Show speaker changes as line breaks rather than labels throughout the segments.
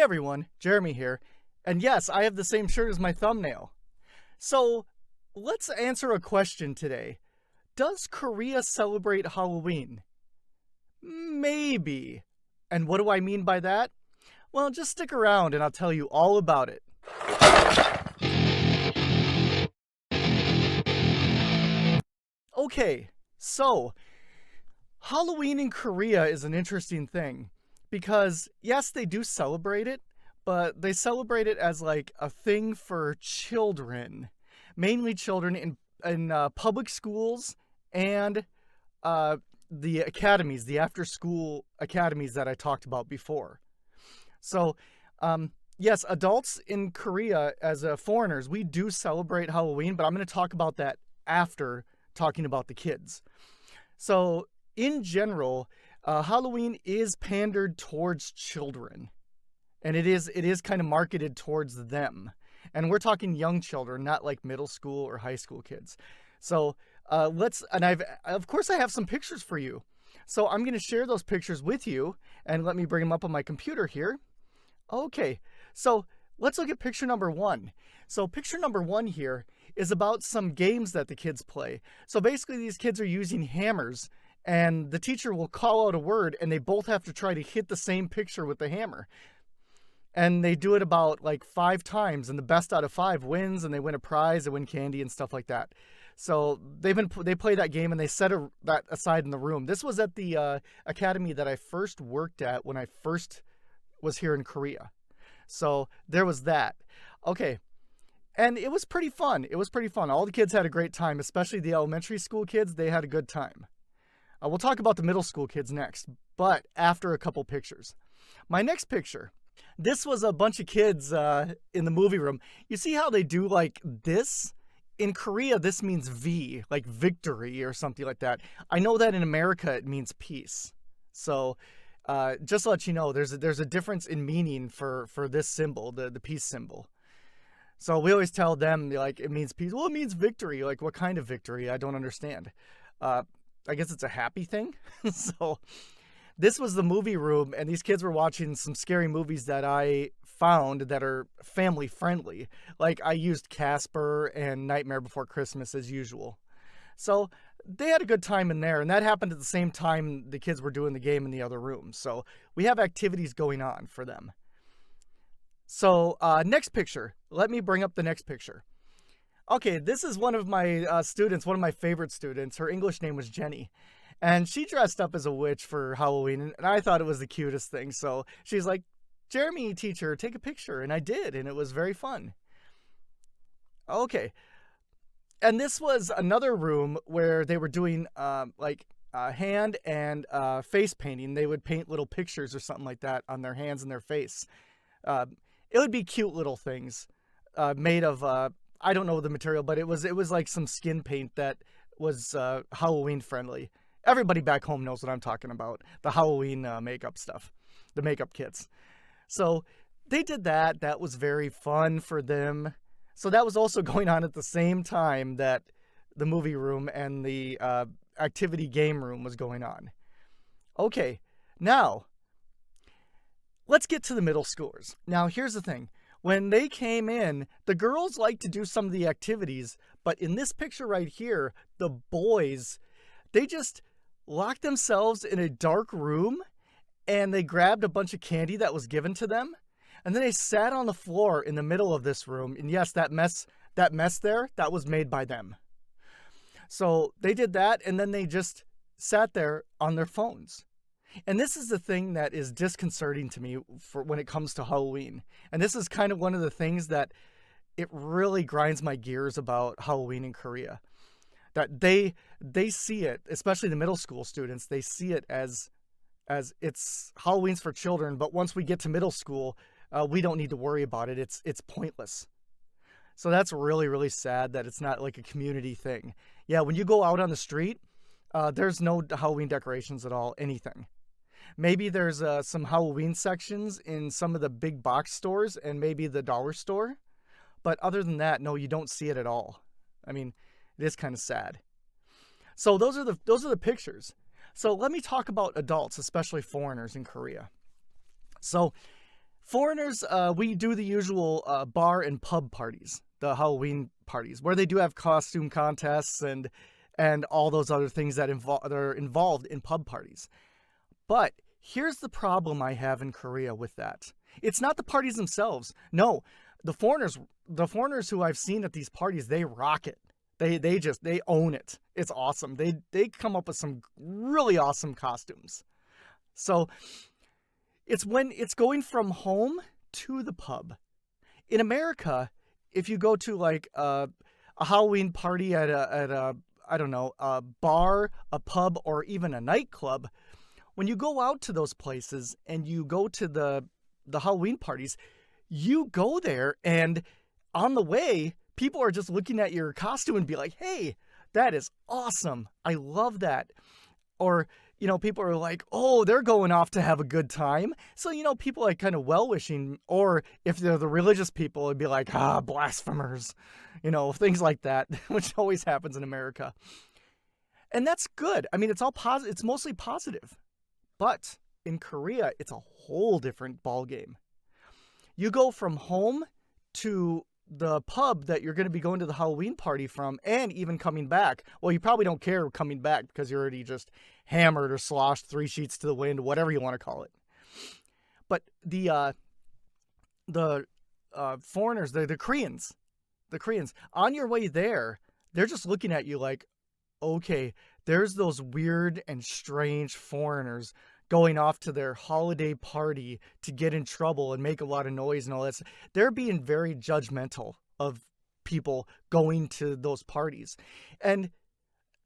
Hey everyone, Jeremy here. And yes, I have the same shirt as my thumbnail. So let's answer a question today. Does Korea celebrate Halloween? Maybe. And what do I mean by that? Well, just stick around and I'll tell you all about it. Okay, so Halloween in Korea is an interesting thing because, yes, they do celebrate it, but they celebrate it as like a thing for children, mainly children in public schools and the academies, the after school academies that I talked about before. So, yes, adults in Korea as foreigners, we do celebrate Halloween, but I'm going to talk about that after talking about the kids. So, in general, Halloween is pandered towards children, and it is kind of marketed towards them. And we're talking young children, not like middle school or high school kids. So of course I have some pictures for you. So I'm going to share those pictures with you, and let me bring them up on my computer here. Okay, so let's look at picture number one. So picture number one here is about some games that the kids play. So basically these kids are using hammers, and the teacher will call out a word and they both have to try to hit the same picture with the hammer. And they do it about like 5 times, and the best out of 5 wins, and they win a prize, they win candy and stuff like that. So they play that game, and they set that aside in the room. This was at the academy that I first worked at when I first was here in Korea. So there was that. Okay. And it was pretty fun. All the kids had a great time, especially the elementary school kids. They had a good time. We'll talk about the middle school kids next, but after a couple pictures. My next picture. This was a bunch of kids in the movie room. You see how they do like this? In Korea, this means V, like victory or something like that. I know that in America, it means peace. So just to let you know, there's a difference in meaning for this symbol, the peace symbol. So we always tell them, like, it means peace. Well, it means victory. Like, what kind of victory? I don't understand. I guess it's a happy thing. So this was the movie room, and these kids were watching some scary movies that I found that are family friendly. Like, I used Casper and Nightmare Before Christmas as usual. So they had a good time in there, and that happened at the same time the kids were doing the game in the other room. So we have activities going on for them. So next picture. Let me bring up the next picture. Okay, this is one of my students, one of my favorite students. Her English name was Jenny. And she dressed up as a witch for Halloween, and I thought it was the cutest thing. So she's like, Jeremy, teacher, take a picture. And I did, and it was very fun. Okay. And this was another room where they were doing hand and face painting. They would paint little pictures or something like that on their hands and their face. It would be cute little things made of, I don't know the material, but it was like some skin paint that was Halloween friendly. Everybody back home knows what I'm talking about. The Halloween makeup stuff, the makeup kits. So they did that. That was very fun for them. So that was also going on at the same time that the movie room and the activity game room was going on. Okay, now let's get to the middle schoolers. Now, here's the thing. When they came in, the girls liked to do some of the activities, but in this picture right here, the boys, they just locked themselves in a dark room, and they grabbed a bunch of candy that was given to them, and then they sat on the floor in the middle of this room. And yes, that mess there, that was made by them. So they did that, and then they just sat there on their phones. And this is the thing that is disconcerting to me for when it comes to Halloween. And this is kind of one of the things that it really grinds my gears about Halloween in Korea. That they see it, especially the middle school students, they see it as it's Halloween's for children, but once we get to middle school, we don't need to worry about it. It's pointless. So that's really, really sad that it's not like a community thing. Yeah, when you go out on the street, there's no Halloween decorations at all, anything. Maybe there's some Halloween sections in some of the big box stores and maybe the dollar store. But other than that, no, you don't see it at all. I mean, it is kind of sad. So those are the pictures. So let me talk about adults, especially foreigners in Korea. So Foreigners, we do the usual bar and pub parties, the Halloween parties, where they do have costume contests and all those other things that are involved in pub parties. But here's the problem I have in Korea with that. It's not the parties themselves. No, the foreigners who I've seen at these parties, they rock it. They own it. It's awesome. They come up with some really awesome costumes. So it's when it's going from home to the pub. In America, if you go to like a Halloween party at a I don't know, a bar, a pub, or even a nightclub, when you go out to those places and you go to the Halloween parties, you go there and on the way, people are just looking at your costume and be like, "Hey, that is awesome. I love that." Or, people are like, "Oh, they're going off to have a good time." So, people like kind of well-wishing, or if they're the religious people, it'd be like, blasphemers, things like that, which always happens in America. And that's good. I mean, it's all positive. It's mostly positive. But in Korea, it's a whole different ballgame. You go from home to the pub that you're going to be going to the Halloween party from, and even coming back. Well, you probably don't care coming back because you're already just hammered or sloshed 3 sheets to the wind, whatever you want to call it. But the foreigners, the Koreans, on your way there, they're just looking at you like, okay, there's those weird and strange foreigners going off to their holiday party to get in trouble and make a lot of noise and all that. They're being very judgmental of people going to those parties. And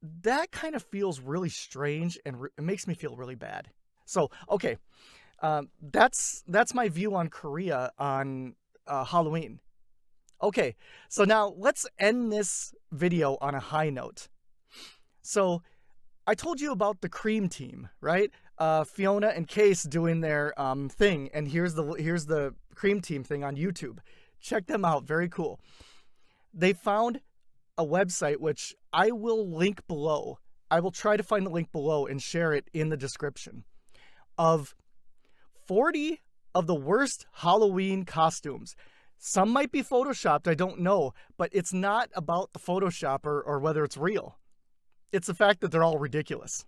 that kind of feels really strange, and it makes me feel really bad. So, okay, that's my view on Korea on Halloween. Okay, so now let's end this video on a high note. So I told you about the Cream Team, right? Fiona and Case doing their thing, and here's the Cream Team thing on YouTube. Check them out, very cool. They found a website which I will link below. I will try to find the link below and share it in the description, of 40 of the worst Halloween costumes. Some might be photoshopped, I don't know, but it's not about the Photoshop or whether it's real. It's the fact that they're all ridiculous.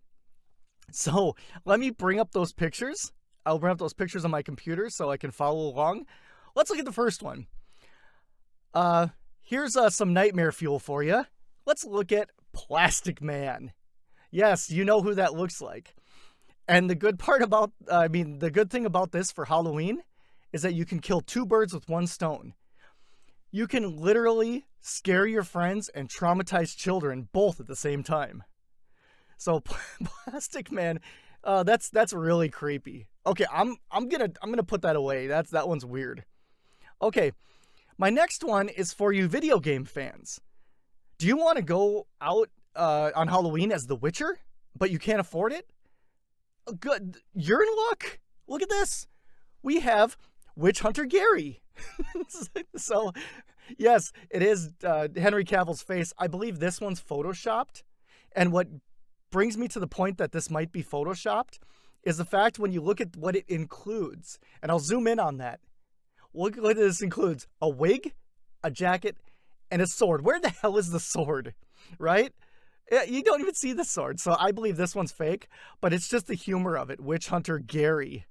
So let me bring up those pictures. I'll bring up those pictures on my computer so I can follow along. Let's look at the first one. Here's some nightmare fuel for you. Let's look at Plastic Man. Yes, you know who that looks like. And the good thing about this for Halloween is that you can kill 2 birds with 1 stone. You can literally scare your friends and traumatize children both at the same time. So Plastic Man, that's really creepy. Okay, I'm gonna put that away. That one's weird. Okay, my next one is for you video game fans. Do you want to go out on Halloween as the Witcher, but you can't afford it? Good, you're in luck. Look at this. We have Witch Hunter Gary. So, yes, it is Henry Cavill's face. I believe this one's photoshopped. And what brings me to the point that this might be photoshopped is the fact when you look at what it includes, and I'll zoom in on that. Look what this includes: a wig, a jacket, and a sword. Where the hell is the sword, right? You don't even see the sword. So I believe this one's fake, but it's just the humor of it. Witch Hunter Gary.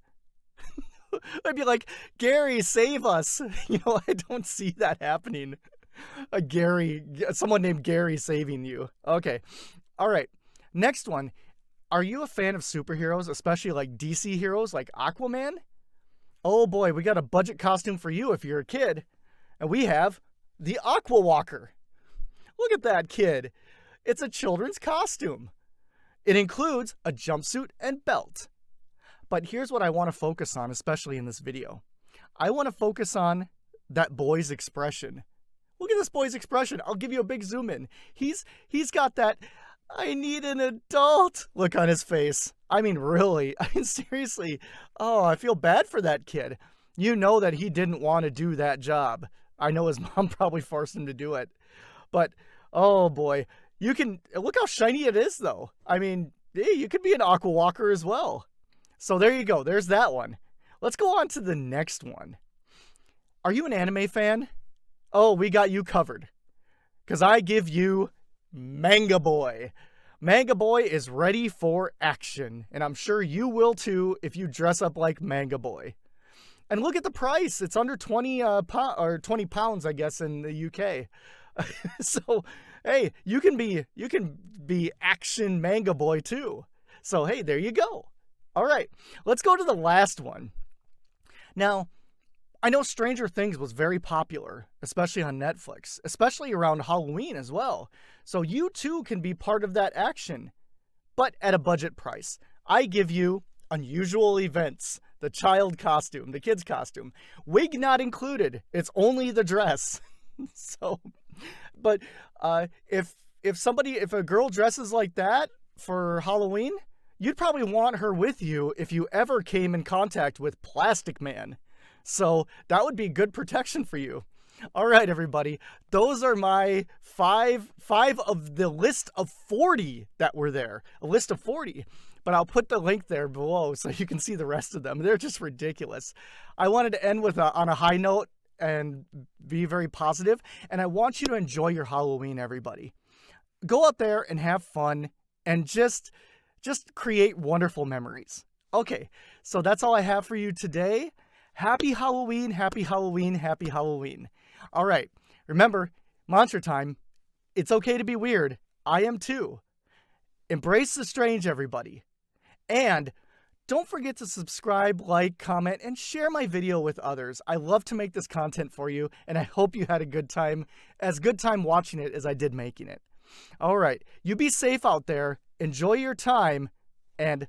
I'd be like, Gary, save us. I don't see that happening. Someone named Gary saving you. Okay. All right. Next one. Are you a fan of superheroes, especially like DC heroes like Aquaman? Oh boy, we got a budget costume for you if you're a kid. And we have the Aqua Walker. Look at that kid. It's a children's costume. It includes a jumpsuit and belt. But here's what I want to focus on, especially in this video. I want to focus on that boy's expression. Look at this boy's expression. I'll give you a big zoom in. He's got that "I need an adult" look on his face. I mean, really. I mean, seriously. Oh, I feel bad for that kid. You know that he didn't want to do that job. I know his mom probably forced him to do it. But, oh boy. You can, look how shiny it is though. I mean, hey, you could be an Aqua Walker as well. So there you go. There's that one. let's go on to the next one. Are you an anime fan? Oh, we got you covered. Because I give you Manga Boy. Manga Boy is ready for action, and I'm sure you will too if you dress up like Manga Boy. And look at the price. It's under 20 pounds, I guess, in the UK. So, hey, you can be action Manga Boy too. So, hey, there you go. All right, let's go to the last one. Now, I know Stranger Things was very popular, especially on Netflix, especially around Halloween as well. So you too can be part of that action, but at a budget price. I give you Unusual Events, the child costume, the kid's costume. Wig not included. It's only the dress. So, but if a girl dresses like that for Halloween, you'd probably want her with you if you ever came in contact with Plastic Man. So that would be good protection for you. All right, everybody. Those are my five of the list of 40 that were there. A list of 40. But I'll put the link there below so you can see the rest of them. They're just ridiculous. I wanted to end with on a high note and be very positive. And I want you to enjoy your Halloween, everybody. Go out there and have fun and just create wonderful memories. Okay, so that's all I have for you today. Happy Halloween, happy Halloween, happy Halloween. All right, remember, mantra time. It's okay to be weird. I am too. Embrace the strange, everybody. And don't forget to subscribe, like, comment, and share my video with others. I love to make this content for you, and I hope you had a good time watching it as I did making it. All right, you be safe out there. Enjoy your time, and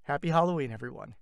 happy Halloween, everyone.